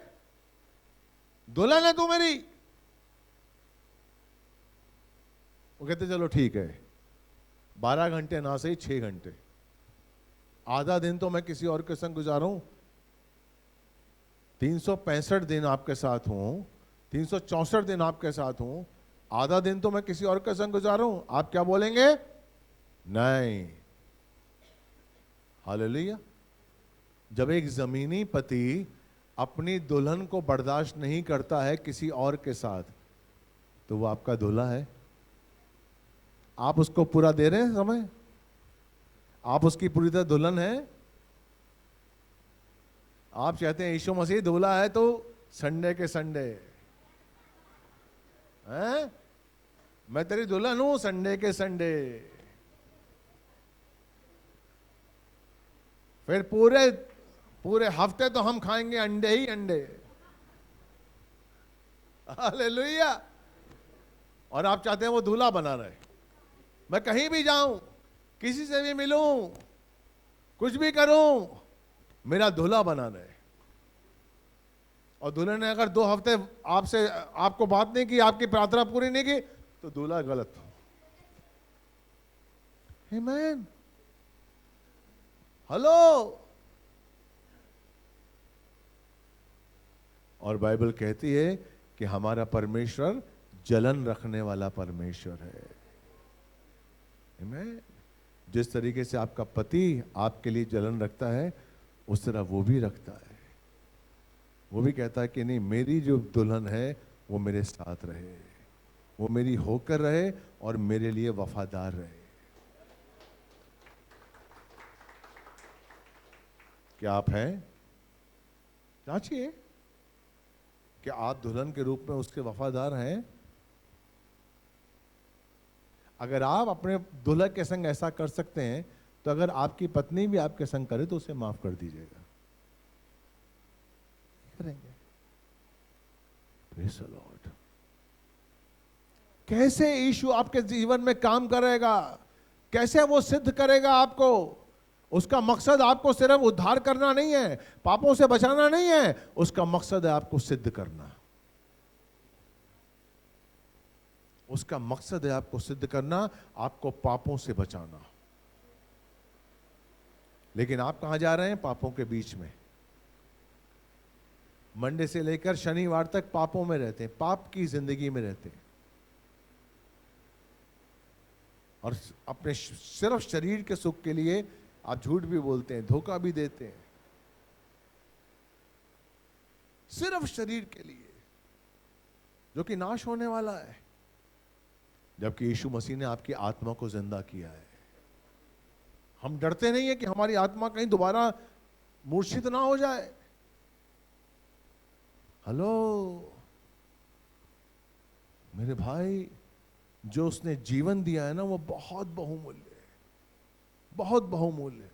दुल्हन है तू मेरी। वो कहते चलो ठीक है, 12 घंटे ना सही 6 घंटे, आधा दिन तो मैं किसी और के संग गुजारूं। 365 दिन आपके साथ हूं, 364 दिन आपके साथ हूं, आधा दिन तो मैं किसी और के संग गुजारूं। आप क्या बोलेंगे? नहीं। हालेलुया। जब एक जमीनी पति अपनी दुल्हन को बर्दाश्त नहीं करता है किसी और के साथ, तो वो आपका दूल्हा है। आप उसको पूरा दे रहे हैं समय? आप उसकी पूरी तरह दुल्हन है? आप चाहते हैं यीशु मसीह दूल्हा है तो संडे के संडे हैं, मैं तेरी दुल्हन हूं संडे के संडे, फिर पूरे पूरे हफ्ते तो हम खाएंगे अंडे ही अंडे। हालेलुया। और आप चाहते हैं वो दूल्हा बना रहे। मैं कहीं भी जाऊं, किसी से भी मिलूं, कुछ भी करूं, मेरा दूल्हा बना रहे। और दूल्हे ने अगर 2 हफ्ते आपसे आपको बात नहीं की, आपकी प्रार्थना पूरी नहीं की, तो दूल्हा गलत। आमीन। हेलो। और बाइबल कहती है कि हमारा परमेश्वर जलन रखने वाला परमेश्वर है। आमीन। जिस तरीके से आपका पति आपके लिए जलन रखता है, उस तरह वो भी रखता है। वो भी कहता है कि नहीं, मेरी जो दुल्हन है वो मेरे साथ रहे, वो मेरी होकर रहे और मेरे लिए वफादार रहे। क्या आप हैं? जांचिए, क्या आप दुल्हन के रूप में उसके वफादार हैं? अगर आप अपने दुल्हा के संग ऐसा कर सकते हैं, तो अगर आपकी पत्नी भी आपके संग करे तो उसे माफ कर दीजिएगा। करेंगे। Praise the Lord. कैसे यीशु आपके जीवन में काम करेगा, कैसे वो सिद्ध करेगा आपको? उसका मकसद आपको सिर्फ उद्धार करना नहीं है, पापों से बचाना नहीं है, उसका मकसद है आपको सिद्ध करना। उसका मकसद है आपको सिद्ध करना, आपको पापों से बचाना। लेकिन आप कहां जा रहे हैं? पापों के बीच में। मंडे से लेकर शनिवार तक पापों में रहते हैं, पाप की जिंदगी में रहते हैं, और अपने सिर्फ शरीर के सुख के लिए आप झूठ भी बोलते हैं, धोखा भी देते हैं, सिर्फ शरीर के लिए, जो कि नाश होने वाला है। जबकि यीशु मसीह ने आपकी आत्मा को जिंदा किया है। हम डरते नहीं है कि हमारी आत्मा कहीं दोबारा मूर्छित ना हो जाए। हेलो मेरे भाई, जो उसने जीवन दिया है ना, वो बहुत बहुमूल्य है, बहुत बहुमूल्य है।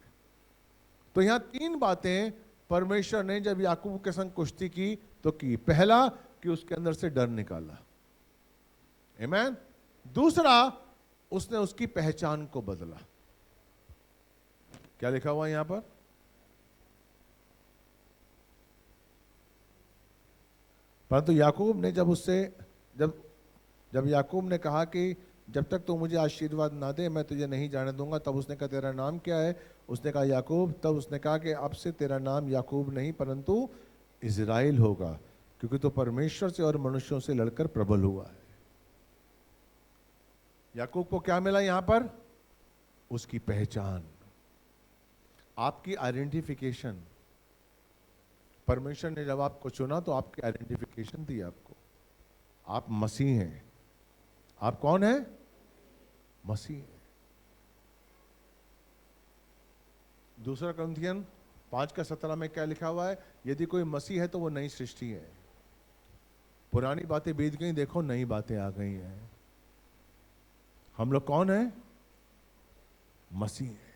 तो यहां 3 बातें परमेश्वर ने जब याकूब के संग कुश्ती की तो की। पहला, कि उसके अंदर से डर निकाला। आमीन। दूसरा, उसने उसकी पहचान को बदला। क्या लिखा हुआ है यहां पर? परंतु याकूब ने जब याकूब ने कहा कि जब तक तू मुझे आशीर्वाद ना दे मैं तुझे नहीं जाने दूंगा, तब उसने कहा तेरा नाम क्या है? उसने कहा याकूब। तब उसने कहा कि अब से तेरा नाम याकूब नहीं परंतु इज़राइल होगा, क्योंकि तो परमेश्वर से और मनुष्यों से लड़कर प्रबल हुआ है। याकूब को क्या मिला यहां पर? उसकी पहचान, आपकी आइडेंटिफिकेशन। परमेश्वर ने जब आपको चुना तो आपकी आइडेंटिफिकेशन दी आपको। आप मसीह हैं। आप कौन है? मसीह हैं। 2 कुरिन्थियन 5:17 में क्या लिखा हुआ है? यदि कोई मसीह है तो वो नई सृष्टि है, पुरानी बातें बीत गई, देखो नई बातें आ गई हैं। हम लोग कौन है? मसीह हैं।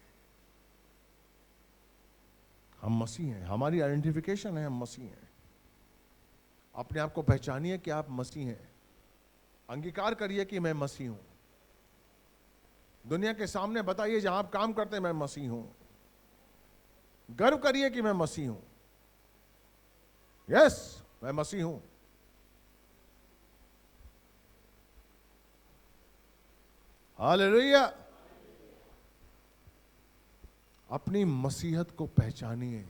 हम मसीह हैं, हमारी आइडेंटिफिकेशन है, हम मसीह हैं। अपने आप को पहचानिए कि आप मसीह हैं। अंगीकार करिए कि मैं मसीह हूं। दुनिया के सामने बताइए, जहां आप काम करते हैं, मैं मसीह हूं। गर्व करिए कि मैं मसीह हूं। यस, मैं मसीह हूं। हालेलुया। अपनी मसीहत को पहचानिए।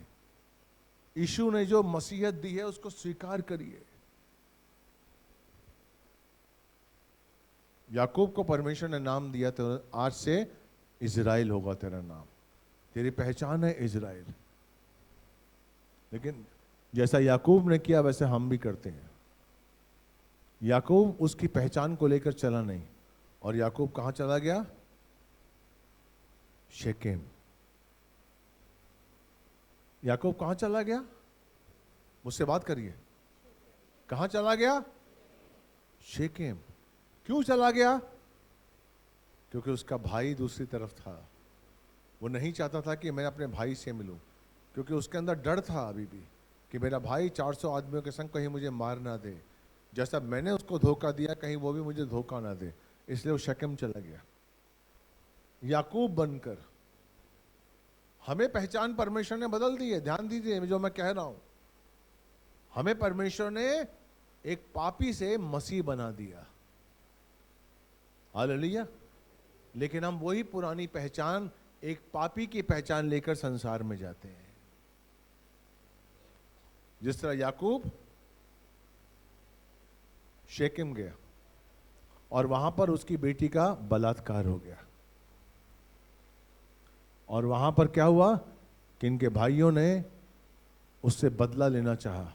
यीशु ने जो मसीहत दी है उसको स्वीकार करिए। याकूब को परमेश्वर ने नाम दिया तो आज से इज़राइल होगा तेरा नाम, तेरी पहचान है इज़राइल। लेकिन जैसा याकूब ने किया वैसे हम भी करते हैं। याकूब उसकी पहचान को लेकर चला नहीं, और याकूब कहां चला गया? शेकेम। याकूब कहां चला गया? मुझसे बात करिए। कहां चला गया? शेकेम। क्यों चला गया? क्योंकि उसका भाई दूसरी तरफ था। वो नहीं चाहता था कि मैं अपने भाई से मिलूं, क्योंकि उसके अंदर डर था अभी भी कि मेरा भाई 400 आदमियों के संग कहीं मुझे मार ना दे, जैसा मैंने उसको धोखा दिया कहीं वो भी मुझे धोखा ना दे। इसलिए वो शकेम चला गया। याकूब बनकर हमें पहचान परमेश्वर ने बदल दी है। ध्यान दीजिए जो मैं कह रहा हूं। हमें परमेश्वर ने एक पापी से मसीह बना दिया। हालेलुया। लेकिन हम वही पुरानी पहचान, एक पापी की पहचान लेकर संसार में जाते हैं। जिस तरह याकूब शेकेम गया और वहां पर उसकी बेटी का बलात्कार हो गया, और वहां पर क्या हुआ कि इनके भाइयों ने उससे बदला लेना चाहा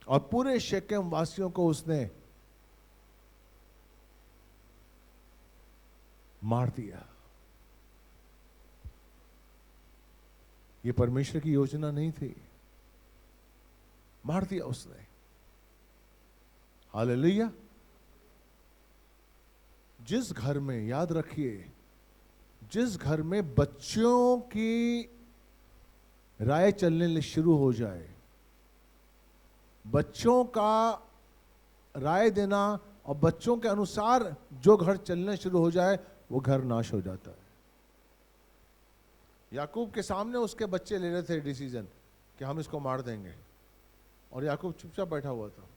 और पूरे शेकेम वासियों को उसने मार दिया। ये परमेश्वर की योजना नहीं थी, मार दिया उसने। हालेलुया। जिस घर में, याद रखिए, जिस घर में बच्चों की राय चलने शुरू हो जाए, बच्चों का राय देना और बच्चों के अनुसार जो घर चलने शुरू हो जाए, वो घर नाश हो जाता है। याकूब के सामने उसके बच्चे ले रहे थे डिसीजन कि हम इसको मार देंगे, और याकूब चुपचाप बैठा हुआ था।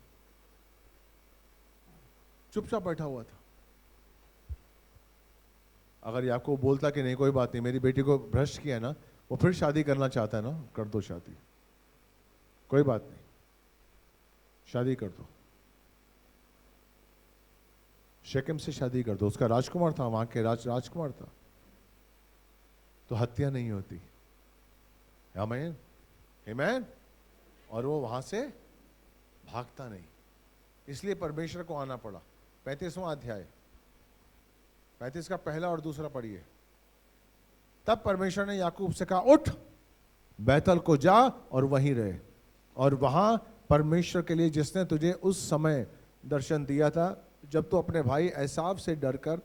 चुपचाप बैठा हुआ था। अगर याकूब बोलता कि नहीं कोई बात नहीं, मेरी बेटी को भ्रष्ट किया ना, वो फिर शादी करना चाहता है ना, कर दो शादी, कोई बात नहीं, शादी कर दो, शेकेम से शादी कर दो, उसका राजकुमार था, वहां के राजकुमार था, तो हत्या नहीं होती। आमीन, आमीन। और वो वहां से भागता नहीं, इसलिए परमेश्वर को आना पड़ा। 35वां अध्याय, 35 का पहला और दूसरा पढ़िए। तब परमेश्वर ने याकूब से कहा, उठ बैतल को जा और वहीं रहे, और वहां परमेश्वर के लिए जिसने तुझे उस समय दर्शन दिया था जब तू अपने भाई एसाव से डरकर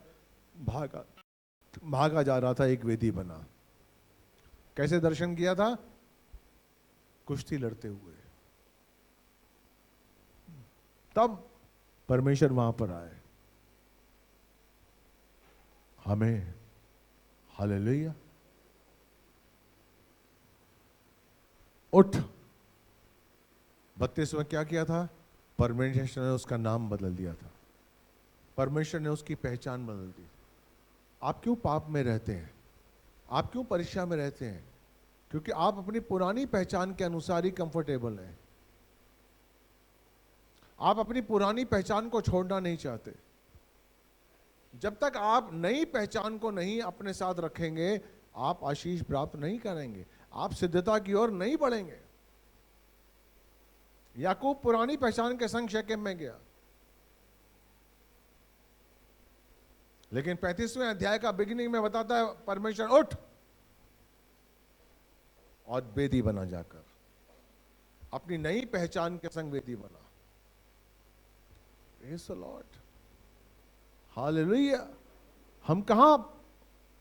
भागा जा रहा था, एक वेदी बना। कैसे दर्शन किया था? कुश्ती लड़ते हुए। तब परमेश्वर वहां पर आए। हमें हालेलुया। उठ। 32 में क्या किया था? परमेश्वर ने उसका नाम बदल दिया था, परमेश्वर ने उसकी पहचान बदल दी। आप क्यों पाप में रहते हैं? आप क्यों परीक्षा में रहते हैं? क्योंकि आप अपनी पुरानी पहचान के अनुसार ही कंफर्टेबल हैं। आप अपनी पुरानी पहचान को छोड़ना नहीं चाहते। जब तक आप नई पहचान को नहीं अपने साथ रखेंगे, आप आशीष प्राप्त नहीं करेंगे, आप सिद्धता की ओर नहीं बढ़ेंगे। याकूब पुरानी पहचान के संग शेकेम में गया, लेकिन 35वें अध्याय का बिगिनिंग में बताता है परमेश्वर उठ और वेदी बना, जाकर अपनी नई पहचान के संग वेदी बना। Praise the Lord, hallelujah. हम कहां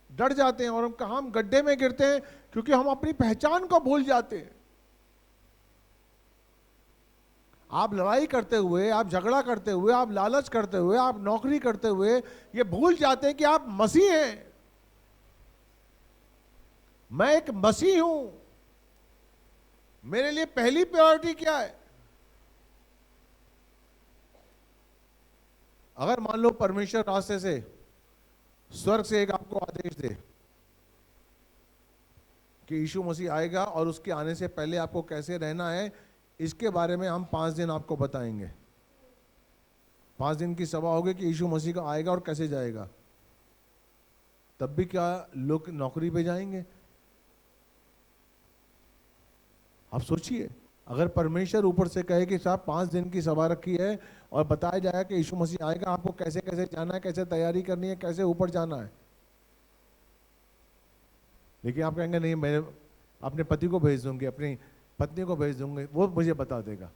डर जाते हैं और हम कहां गड्ढे में गिरते हैं? क्योंकि हम अपनी पहचान को भूल जाते हैं। आप लड़ाई करते हुए, आप झगड़ा करते हुए, आप लालच करते हुए, आप नौकरी करते हुए ये भूल जाते हैं कि आप मसीह हैं। मैं एक मसीह हूं। मेरे लिए पहली प्रायोरिटी क्या है? अगर मान लो परमेश्वर रास्ते से, स्वर्ग से एक आपको आदेश दे कि यीशु मसीह आएगा और उसके आने से पहले आपको कैसे रहना है, इसके बारे में हम 5 दिन आपको बताएंगे। 5 दिन की सभा होगी कि यीशु मसीह का आएगा और कैसे जाएगा। तब भी क्या लोग नौकरी पे जाएंगे? आप सोचिए, अगर परमेश्वर ऊपर से कहे कि साहब 5 दिन की सभा रखी है और बताया जाएगा कि यीशु मसीह आएगा, आपको कैसे कैसे जाना है, कैसे तैयारी करनी है, कैसे ऊपर जाना है। लेकिन आप कहेंगे नहीं, मैं अपने पति को भेज दूंगी, अपनी पत्नी को भेज दूंगी, वो मुझे बता देगा।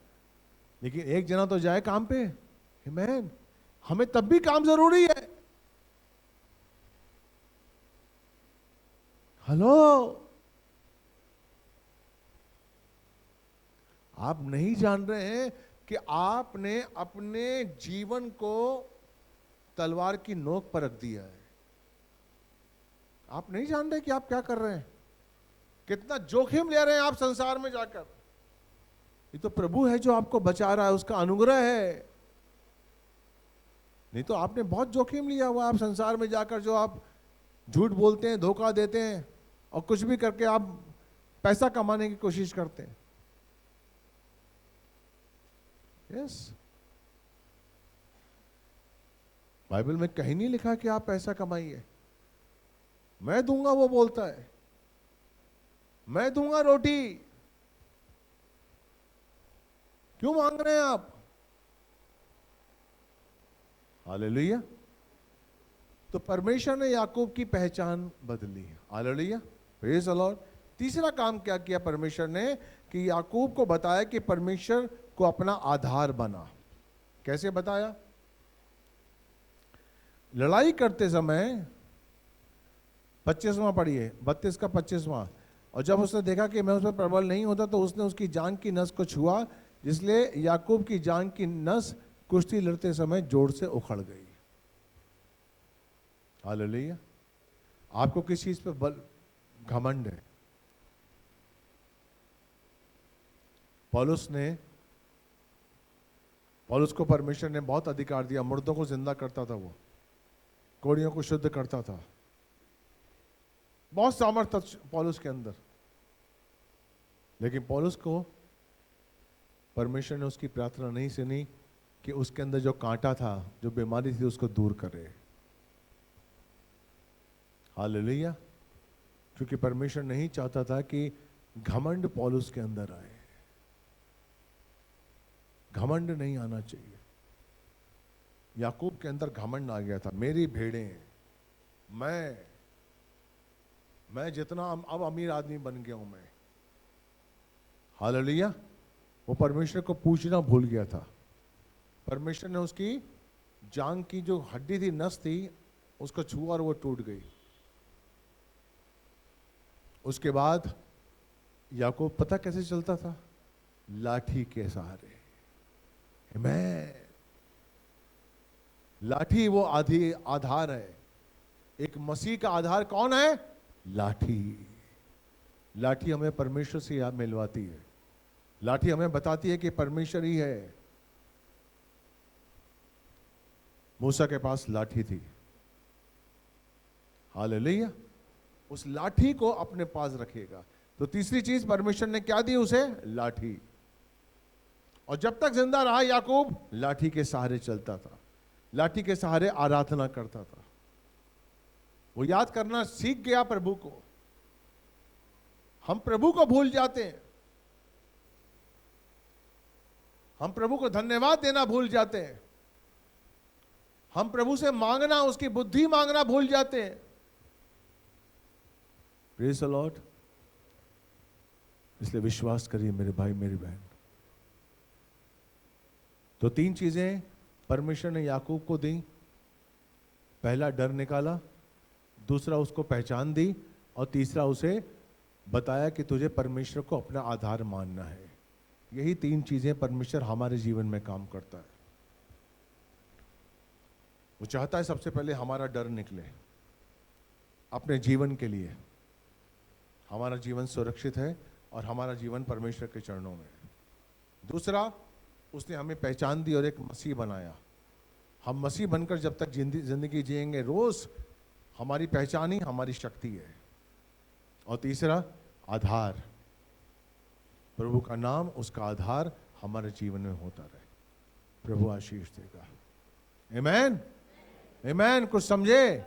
लेकिन एक जना तो जाए काम पे। आमीन। हमें तब भी काम जरूरी है। हेलो, आप नहीं जान रहे हैं कि आपने अपने जीवन को तलवार की नोक पर रख दिया है। आप नहीं जान रहे कि आप क्या कर रहे हैं, कितना जोखिम ले रहे हैं आप संसार में जाकर। ये तो प्रभु है जो आपको बचा रहा है, उसका अनुग्रह है। नहीं तो आपने बहुत जोखिम लिया हुआ। आप संसार में जाकर जो आप झूठ बोलते हैं, धोखा देते हैं और कुछ भी करके आप पैसा कमाने की कोशिश करते हैं। यस, बाइबल में कहीं नहीं लिखा कि आप पैसा कमाइए। मैं दूंगा, वो बोलता है, मैं दूंगा रोटी। क्यों मांग रहे हैं आप? हालेलुया। तो परमेश्वर ने याकूब की पहचान बदली। Hallelujah, praise the Lord. तीसरा काम क्या किया परमेश्वर ने कि याकूब को बताया कि परमेश्वर को अपना आधार बना। कैसे बताया? लड़ाई करते समय 25वां पढ़िए, 32 का 25वां। और जब उसने देखा कि मैं उस पर प्रबल नहीं होता तो उसने उसकी जांग की नस को छुआ, जिसलिए याकूब की जांग की नस कुश्ती लड़ते समय जोर से उखड़ गई। हालेलुया। आपको किस चीज पे बल घमंड है? पौलुस को परमेश्वर ने बहुत अधिकार दिया, मुर्दों को जिंदा करता था, वो कोड़ियों को शुद्ध करता था, बहुत सामर्थ्य था पौलुस के अंदर। लेकिन पौलुस को परमेश्वर ने उसकी प्रार्थना नहीं सुनी कि उसके अंदर जो कांटा था, जो बीमारी थी, उसको दूर करे। हालेलुया। क्योंकि परमेश्वर नहीं चाहता था कि घमंड पौलुस के अंदर आए। घमंड नहीं आना चाहिए। याकूब के अंदर घमंड आ गया था, मेरी भेड़ें, मैं जितना अब अमीर आदमी बन गया हूं मैं। हालेलुया। वो परमेश्वर को पूछना भूल गया था। परमेश्वर ने उसकी जांग की जो हड्डी थी, नस थी, उसको छुआ और वो टूट गई। उसके बाद याकूब पता कैसे चलता था? लाठी के सहारे। मैं लाठी वो आधार है। एक मसीह का आधार कौन है? लाठी। लाठी हमें परमेश्वर से याद मिलवाती है। लाठी हमें बताती है कि परमेश्वर ही है। मूसा के पास लाठी थी। हालेलुया। उस लाठी को अपने पास रखेगा। तो तीसरी चीज परमेश्वर ने क्या दी उसे? लाठी। और जब तक जिंदा रहा याकूब, लाठी के सहारे चलता था, लाठी के सहारे आराधना करता था। वो याद करना सीख गया प्रभु को। हम प्रभु को भूल जाते हैं, हम प्रभु को धन्यवाद देना भूल जाते हैं, हम प्रभु से मांगना, उसकी बुद्धि मांगना भूल जाते हैं। Praise the Lord. इसलिए विश्वास करिए मेरे भाई मेरी बहन। तो तीन चीजें परमेश्वर ने याकूब को दी। पहला डर निकाला, दूसरा उसको पहचान दी, और तीसरा उसे बताया कि तुझे परमेश्वर को अपना आधार मानना है। यही तीन चीजें परमेश्वर हमारे जीवन में काम करता है। वो चाहता है सबसे पहले हमारा डर निकले अपने जीवन के लिए। हमारा जीवन सुरक्षित है और हमारा जीवन परमेश्वर के चरणों में है। दूसरा, उसने हमें पहचान दी और एक मसीह बनाया। हम मसीह बनकर जब तक जिंदगी जिएंगे, रोज हमारी पहचान ही हमारी शक्ति है। और तीसरा, आधार। प्रभु का नाम, उसका आधार हमारे जीवन में होता रहे। प्रभु आशीष देगा। आमीन, आमीन। कुछ समझे?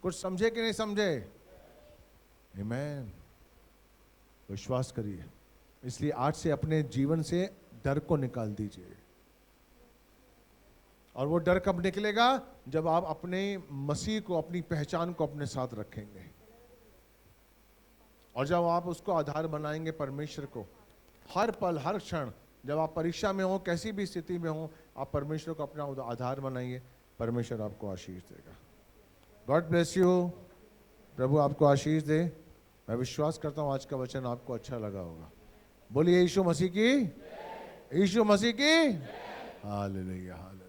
कुछ समझे कि नहीं समझे? आमीन। विश्वास करिए। इसलिए आज से अपने जीवन से डर को निकाल दीजिए। और वो डर कब निकलेगा? जब आप अपने मसीह को, अपनी पहचान को अपने साथ रखेंगे, और जब आप उसको आधार बनाएंगे परमेश्वर को। हर पल, हर क्षण, जब आप परीक्षा में हो, कैसी भी स्थिति में हो, आप परमेश्वर को अपना आधार बनाइए। परमेश्वर आपको आशीष देगा। God bless you. प्रभु आपको आशीष दे। मैं विश्वास करता हूं आज का वचन आपको अच्छा लगा होगा। बोलिए यीशु मसीह की, यीशु मसीह की। Hallelujah, hallelujah.